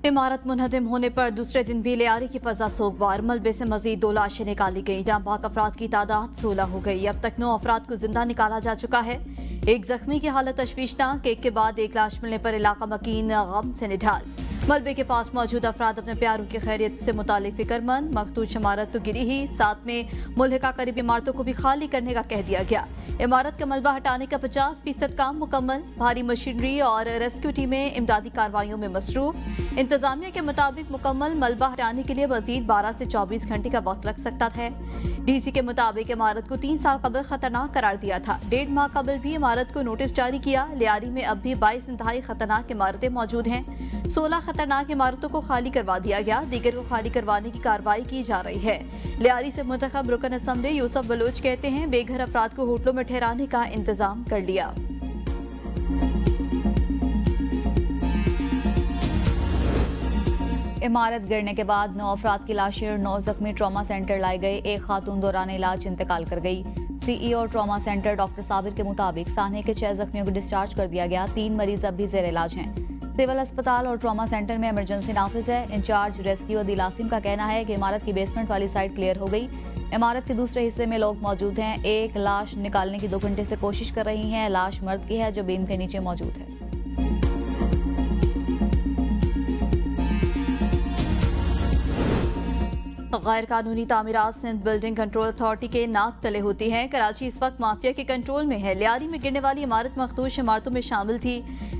इमारत मुनहदम होने पर दूसरे दिन भी लियारी की फजा सोगवार। मलबे से मजीद 2 लाशें निकाली गई। जहां बाक अफराद की तादाद 16 हो गई। अब तक 9 अफराद को जिंदा निकाला जा चुका है। एक जख्मी की हालत तशवीशनाक। एक के बाद एक लाश मिलने पर इलाका मकीन गम से निढाल। मलबे के पास मौजूद अफराद अपने प्यारों की खैरियत से मुतालिक फिक्रमंद। मखदूश इमारत तो गिरी ही, साथ में मुल्हिका करीब इमारतों को भी खाली करने का कह दिया गया। इमारत का मलबा हटाने का 50% काम मुकम्मल। भारी मशीनरी और रेस्क्यू टीमें इमदादी कार्रवाइयों में मसरूफ। इंतजामिया के मुताबिक मुकम्मल मलबा हटाने के लिए मजीद 12 से 24 घंटे का वक्त लग सकता है। डीसी के मुताबिक इमारत को 3 साल कबल खतरनाक करार दिया था। 1.5 माह कबल भी इमारत को नोटिस जारी किया। लियारी में अब भी 22 इंतहाई खतरनाक इमारतें मौजूद हैं। 16 खतरनाक इमारतों को खाली करवा दिया गया। दीगर को खाली करवाने की कार्रवाई की जा रही है। लियारी से मुंतखब रुकन असम्बली यूसुफ बलोच कहते हैं, बेघर अफराद को होटलों में ठहराने का इंतजाम कर लिया। इमारत गिरने के बाद 9 अफराद की लाशें और 9 जख्मी ट्रॉमा सेंटर लाए गए। एक खातून दौरान इलाज इंतकाल कर गई। CEO trauma centre doctor Sabir के मुताबिक साने के 6 जख्मियों को डिस्चार्ज कर दिया गया। 3 मरीज अब भी जेर इलाज हैं। सिविल अस्पताल और ट्रॉमा सेंटर में इमरजेंसी नाफिज है। इंचार्ज रेस्क्यू अदील आसिम का कहना है कि इमारत की बेसमेंट वाली साइड क्लियर हो गई। इमारत के दूसरे हिस्से में लोग मौजूद हैं। एक लाश निकालने की 2 घंटे से कोशिश कर रही हैं। लाश मर्द की है जो बीम के नीचे मौजूद है। गैर कानूनी तामीरात सिंध बिल्डिंग कंट्रोल अथॉरिटी के नाक तले होती हैं। कराची इस वक्त माफिया के कंट्रोल में है। लियारी में गिरने वाली इमारत मखदूश इमारतों में शामिल थी।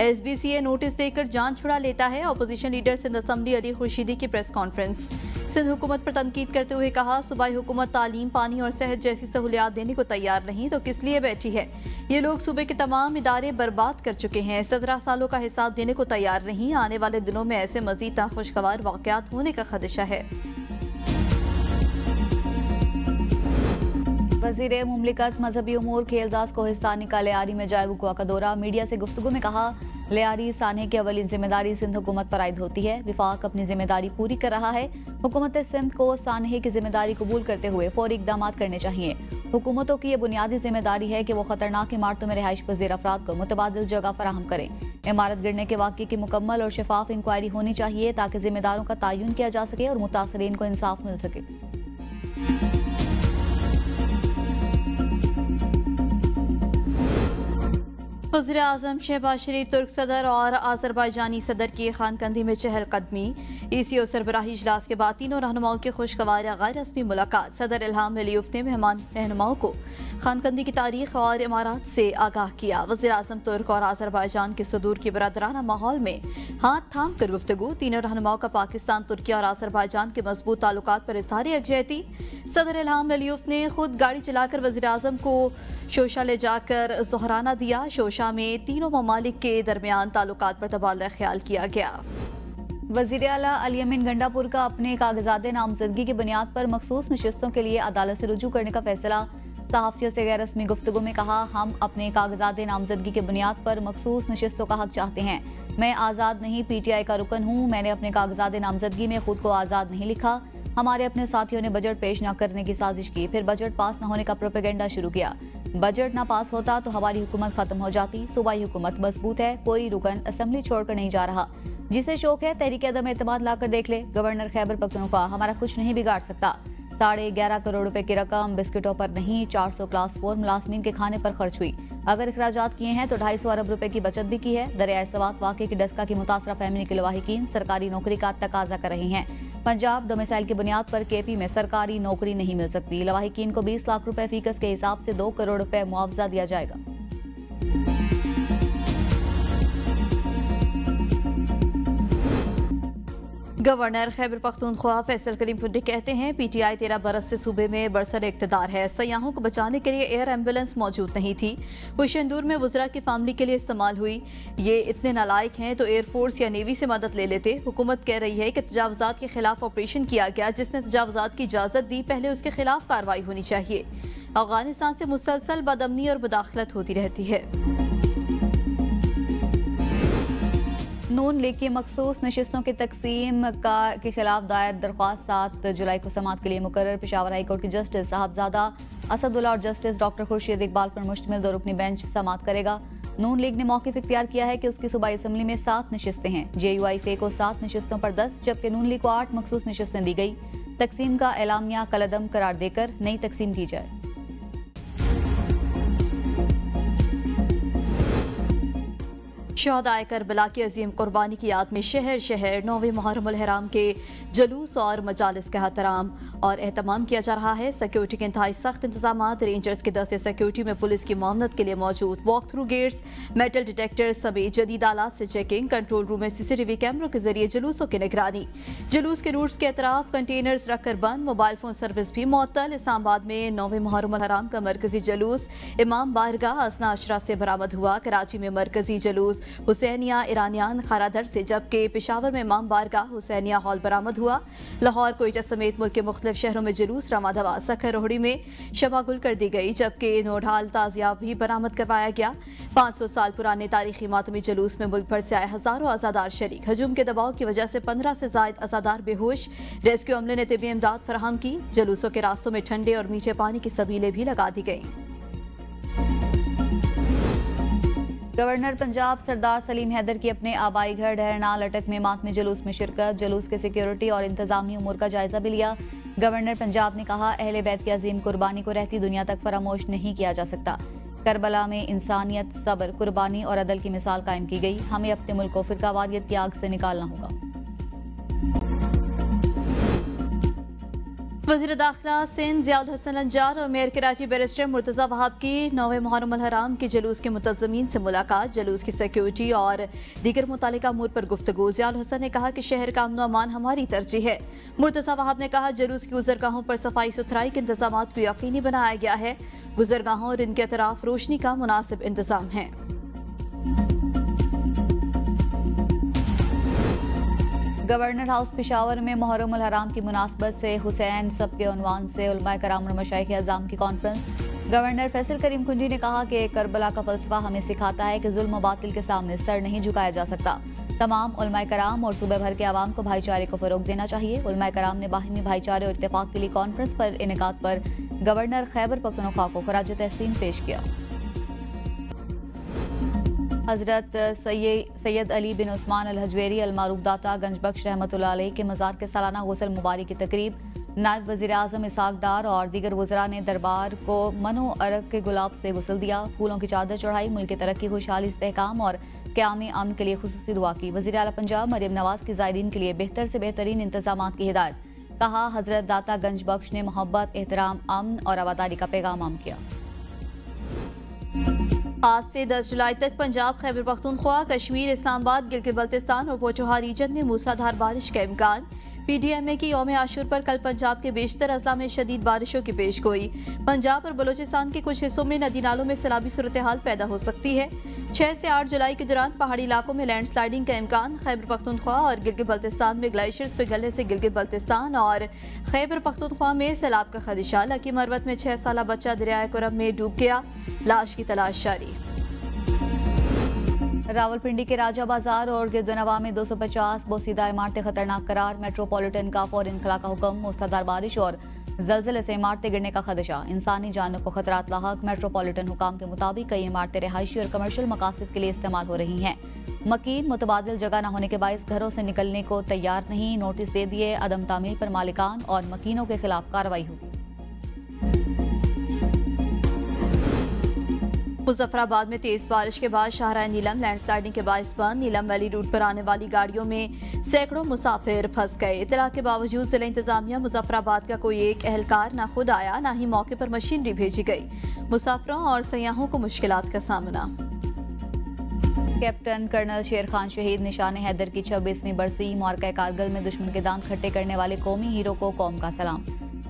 SBCA नोटिस देकर जान छुड़ा लेता है। Opposition leader Sindh assembly Ali Khurshidi की प्रेस कॉन्फ्रेंस। सिंध हुकूमत पर तनकीद करते हुए कहा, सूबाई हुकूमत तालीम, पानी और सेहत जैसी सहूलियात देने को तैयार नहीं तो किस लिए बैठी है। ये लोग सूबे के तमाम इदारे बर्बाद कर चुके हैं। 17 सालों का हिसाब देने को तैयार नहीं। आने वाले दिनों में ऐसे मजीद नाखुशगवार वाकयात होने का खदशा है। वज़ीर मुमलिकत मजहबी उमूर खेलदास कोहिस्तानी का लियारी में जाए वक़ुआ का दौरा। मीडिया से गुफ्तगू में कहा, लियारी साने की अवली जिम्मेदारी सिंध हुकूमत पर आयद होती है। विफाक अपनी जिम्मेदारी पूरी कर रहा है। हुकूमत सिंध को सानहे की जिम्मेदारी कबूल करते हुए फौरी इक़दाम करने चाहिए। हुकूमतों की यह बुनियादी जिम्मेदारी है कि वो खतरनाक इमारतों में रिहाइश पजीर अफराद को मुतबादिल जगह फराहम करें। इमारत गिरने के वाक़े की मुकम्मल और शफाफ इंक्वायरी होनी चाहिए ताकि जिम्मेदारों का तयन किया जा सके और मुतासरीन को इंसाफ मिल सके। वज़ीर आज़म शहबाज शरीफ, तुर्क सदर और आज़रबाईजानी सदर की खानकंदी में चहलकदमी। ECO सरबराही इजलास के बाद तीनों रहनुमाओं की खुशगवार गैर रस्मी मुलाकात। सदर इल्हाम अलीयूफ ने मेहमान रहनुमाओं को खानकंदी की तारीख और इमारात से आगाह किया। वज़ीर आज़म तुर्क और आज़रबाईजान के सदूर की बरदराना माहौल में हाथ थाम कर गुफ्तगू। तीनों रहनुमाओं का पाकिस्तान, तुर्की और आज़रबाईजान के मजबूत ताल्लुकात पर इज़हार यकजहती। सदर इल्हाम अलीयूफ ने खुद गाड़ी चलाकर वज़ीर आज़म को शोशा ले जाकर ज़ोहराना दिया। शोशा में तीनों ममालिक के दरमियान ताल्लुकात पर तबादला ख्याल किया गया। वज़ीर आला अली अमीन गंडापुर का अपने कागजात नामजदगी की बुनियाद पर मखसूस नशिस्तों के लिए अदालत से रुजू करने का फैसला। सहाफ़ियों से गैर रस्मी गुफ्तगू में कहा, हम अपने कागजात नामजदगी की बुनियाद पर मखसूस नशिस्तों का हक चाहते हैं। मैं आज़ाद नहीं PTI का रुकन हूँ। मैंने अपने कागजात नामजदगी में खुद को आज़ाद नहीं लिखा। हमारे अपने साथियों ने बजट पेश न करने की साजिश की, फिर बजट पास न होने का प्रोपेगेंडा शुरू किया। बजट ना पास होता तो हमारी हुकूमत खत्म हो जाती। सूबाई हुकूमत मजबूत है। कोई रुकन असम्बली छोड़कर नहीं जा रहा। जिसे शौक है तहरीक अदम एतमाद लाकर देख ले। गवर्नर खैबर पख्तूनख्वा हमारा कुछ नहीं बिगाड़ सकता। 11.5 करोड़ रुपए की रकम बिस्किटों पर नहीं, 400 क्लास 4 मुलाजमीन के खाने पर खर्च हुई। अगर अखराजात किए हैं तो 250 अरब रुपए की बचत भी की है। दरियाए सवात वाक़े की डस्का की मुतासरा फैमिली के लवाहिकीन सरकारी नौकरी का तकाजा कर रही हैं। पंजाब डोमिसाइल की बुनियाद पर KP में सरकारी नौकरी नहीं मिल सकती। लवाहिकीन को 20 लाख रुपए फीकस के हिसाब से 2 करोड़ रुपए मुआवजा दिया जाएगा। गवर्नर खैबर पख्तूनख्वा फैसल करीम फुड्डी कहते हैं, PTI 13 बरस से सूबे में बरसर इक़्तिदार है। सयाहों को बचाने के लिए एयर एम्बुलेंस मौजूद नहीं थी। हुशेंदूर में वज़रा की फैमिली के लिए इस्तेमाल हुई। ये इतने नालायक हैं तो एयरफोर्स या नेवी से मदद ले लेते। हुकूमत कह रही है कि तजावुज़ात के खिलाफ ऑपरेशन किया गया। जिसने तजावुज़ात की इजाज़त दी पहले उसके खिलाफ कार्रवाई होनी चाहिए। अफगानिस्तान से मुसलसल बदअमनी और मुदाखलत होती रहती है। नून लीग की मखसूस नशिस्तों की तकसीम के खिलाफ दायर दरख्वास्त 7 जुलाई को समाअत के लिए मुकर्रर। पेशावर हाई कोर्ट की जस्टिस साहबजादा असदुल्ला और जस्टिस डॉक्टर खुर्शीद इकबाल पर मुश्तमिल 2 रुकनी बेंच समाअत करेगा। नून लीग ने मौक़िफ़ इख्तियार किया है कि उसकी सूबाई असम्बली में 7 नशिस्तें हैं। JUIF को 7 नशिस्तों पर 10 जबकि नून लीग को 8 मखसूस नशिस्तें दी गई। तकसीम का एलामिया कलअदम करार देकर नई तकसीम की जाए। शहदाए करबला की अजीम कुर्बानी की याद में शहर शहर 9वें मुहर्रम उल हराम के जुलूस और मजालिस का एहतराम और एहतमाम किया जा रहा है। सिक्योरिटी के इंतहाई सख्त इंतजाम, रेंजर्स के दस्ते सिक्योरिटी में पुलिस की मामलत के लिए मौजूद, walk through gates, metal detector समेत जदीद आलात से चेकिंग, कंट्रोल रूम में CCTV कैमरों के जरिए जुलूसों की निगरानी, जुलूस के रूट्स के अतराफ कंटेनर्स रखकर बंद, मोबाइल फोन सर्विस भी मुअत्तल। इस्लामाबाद में 9वें मुहर्रम उल हराम का मरकजी जुलूस इमाम बारगाह असना अशरा से बरामद हुआ। कराची में मरकजी जुलूस हुसैनिया ईरानियान खारादर से, जबकि पेशावर में इमाम बारगाह हुसैनिया हॉल बरामद हुआ। लाहौर, कोयटा समेत मुल्क के मुख्तलिफ शहरों में जुलूस रवा दवा, सखर रोहड़ी में शबागुल कर दी गई, जबकि नोढाल ताजिया भी बरामद करवाया गया। 500 साल पुराने तारीखी मातमी जुलूस में मुल्क भर से आए हजारों आजादार शरीक। हजूम के दबाव की वजह से 15 से जायद आजादार बेहोश, रेस्क्यू अमले ने तिबी इमदाद फराहम की। जुलूसों के रास्तों में ठंडे और मीठे पानी की सबीलें भी लगा दी गई। गवर्नर पंजाब सरदार सलीम हैदर की अपने आबाई घर डहरनाल अटक में मातमी जुलूस में शिरकत, जुलूस के सिक्योरिटी और इंतजामी उमूर का जायजा भी लिया। गवर्नर पंजाब ने कहा, अहले बैत की अजीम कुर्बानी को रहती दुनिया तक फरामोश नहीं किया जा सकता। करबला में इंसानियत, सब्र, कुर्बानी और अदल की मिसाल कायम की गई। हमें अपने मुल्क को फिरकावारियत की आग से निकालना होगा। वज़ीर दाखिला सिंध ज़ियाउल हसन अंजार और मेयर कराची बैरिस्टर मुर्तज़ा वहाब की 9वें मुहर्रम उल हराम के जुलूस के मुतज़्ज़मीन से मुलाकात, जुलूस की सिक्योरिटी और दीगर मुतालिका अमूर पर गुफ्तगू। ज़ियाउल हसन ने कहा कि शहर का अमन अमान हमारी तरजीह है। मुर्तज़ा वहाब ने कहा, जुलूस की गुज़रगाहों पर सफाई सुथराई के इंतजाम को यकीनी बनाया गया है। गुज़रगाहों और इनके अतराफ रोशनी का मुनासिब इंतजाम है। गवर्नर हाउस पेशावर में मुहर्रम उल हराम की मुनासबत से हुसैन सब के उन्वान से उलमाए कराम और मशाइख अज़ाम की कॉन्फ्रेंस। गवर्नर फैसल करीम कुंजी ने कहा कि करबला का फलसफा हमें सिखाता है कि जुल्म बातिल के सामने सर नहीं झुकाया जा सकता। तमाम उलमाए कराम और सूबे भर के आवाम को भाईचारे को फरोग देना चाहिए। उलमाए कराम ने बाहिमी भाईचारे और इत्तेफाक के लिए कॉन्फ्रेंस पर इनेकाद पर गवर्नर खैबर पख्तूनख्वा को खराज तहसीन पेश किया। हजरत सैयद अली बिन उस्मान अल हजवेरी अल मारूफ दाता गंज बख्श रहमतुल्लाह अलैह के मज़ार के सालाना गुस्ल मुबारक की तकरीब, नायब वज़ीर आज़म इसहाक डार और दीगर वज़रा ने दरबार को मनो अरग के गुलाब से गुस्ल दिया, फूलों की चादर चढ़ाई, मुल्क की तरक्की, खुशहाली, इस्तेहकाम और क़याम अमन के लिए खुसूसी दुआ की। वज़ीर आला पंजाब मरियम नवाज की ज़ायरीन के लिए बेहतर से बेहतरीन इंतजाम की हिदायत। कहा, हजरत दाता गंज बख्श ने मोहब्बत, एहतराम, अमन और आबादारी का पैगाम आम किया। आज से 10 जुलाई तक पंजाब, खैबर पख्तूनख्वा, कश्मीर, इस्लामाबाद, गिलगित बल्तिस्तान और पोठोहार रीजन में मूसलाधार बारिश का इम्कान। PDMA की यौम आशूर पर कल पंजाब के बेशतर अजला में शदीद बारिशों की पेश गोई। पंजाब और बलोचिस्तान के कुछ हिस्सों में नदी नालों में सैलाबी सूरत हाल पैदा हो सकती है। 6 से 8 जुलाई के दौरान पहाड़ी इलाकों में लैंडस्लाइडिंग का इम्कान। खैबर पख्तूनख्वा और गिलगित बल्तिस्तान में ग्लेशियर्स पिघलने से गिलगित बल्तिस्तान और खैबर पख्तूनख्वा में सैलाब का खदशा। लकी मरवत में 6 साला बच्चा दरियाए कुरब में डूब गया, लाश की तलाश जारी। रावलपिंडी के राजा बाजार और गिरदनवा में 250 बोसीदा इमारतें खतरनाक करार। मेट्रोपॉलिटन का फौरी इनखला का हुक्म। मूसलाधार बारिश और जलजले से इमारतें गिरने का खदशा, इंसानी जानों को खतरात लाहक। मेट्रोपॉलिटन हुकाम के मुताबिक कई इमारतें रिहायशी और कमर्शियल मकासद के लिए इस्तेमाल हो रही हैं। मकीन मुतबादिल जगह न होने के बायस घरों से निकलने को तैयार नहीं, नोटिस दे दिए। अदम तामील पर मालिकान और मकीनों के खिलाफ कार्रवाई होगी। मुजफ्फराबाद में तेज बारिश के बाद शाहराह नीलम लैंडस्लाइडिंग के बायस बंद। नीलम वैली रूट पर आने वाली गाड़ियों में सैकड़ों मुसाफिर फंस गए। इतला के बावजूद जिला इंतजामिया मुजफ्फराबाद का कोई एक एहलकार न खुद आया, न ही मौके पर मशीनरी भेजी गई। मुसाफिरों और सयाहों को मुश्किलात का सामना। कैप्टन कर्नल शेर खान शहीद, निशान हैदर की 26वीं बरसी। मार्का कारगिल में दुश्मन के दांत खट्टे करने वाले कौमी हीरो को कौम का सलाम।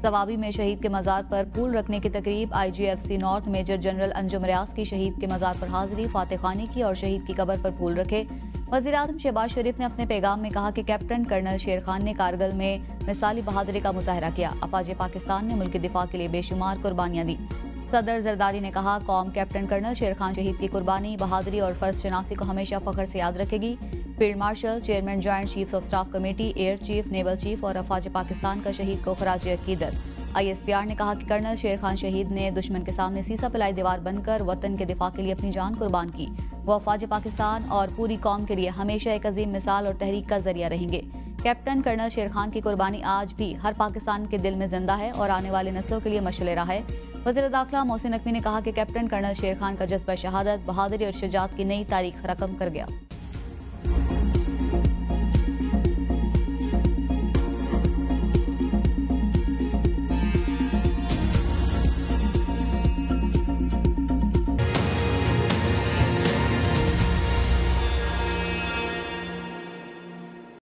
सवाबी में शहीद के मज़ार पर फूल रखने की तकरीब। IGFC north major general Anjum Riaz की शहीद के मज़ार पर हाजिरी, फातह खानी की और शहीद की कब्र पर फूल रखे। वज़ीर आज़म शहबाज शरीफ ने अपने पैगाम में कहा कि कैप्टन कर्नल शेर खान ने कारगिल में मिसाली बहादुरी का मुजाहरा किया। अफवाज पाकिस्तान ने मुल्क के दिफा के लिए बेशुमार कुर्बानियाँ दी। सदर जरदारी ने कहा, कौम कैप्टन कर्नल शेर खान शहीद की कुर्बानी, बहादुरी और फर्ज शनासी को हमेशा फख्र से याद रखेगी। Field marshal, chairman joint chiefs of staff committee, air chief, naval chief और अफवाज पाकिस्तान का शहीद को खराज अकीदत। ISPR ने कहा कि कर्नल शेर खान शहीद ने दुश्मन के सामने सीसा पिलाई दीवार बनकर वतन के दिफा के लिए अपनी जान कुर्बान की। वो अफवाज पाकिस्तान और पूरी कौम के लिए हमेशा एक अजीम मिसाल और तहरीक का जरिया रहेंगे। कैप्टन कर्नल शेर खान की कुर्बानी आज भी हर पाकिस्तान के दिल में जिंदा है और आने वाली नस्लों के लिए मशअल राह है। वज़ीर दाखिला मोहसिन नकवी ने कहा कि कैप्टन कर्नल शेर खान का जज्बा शहादत, बहादुरी और शुजाअत की नई तारीख रकम कर गया।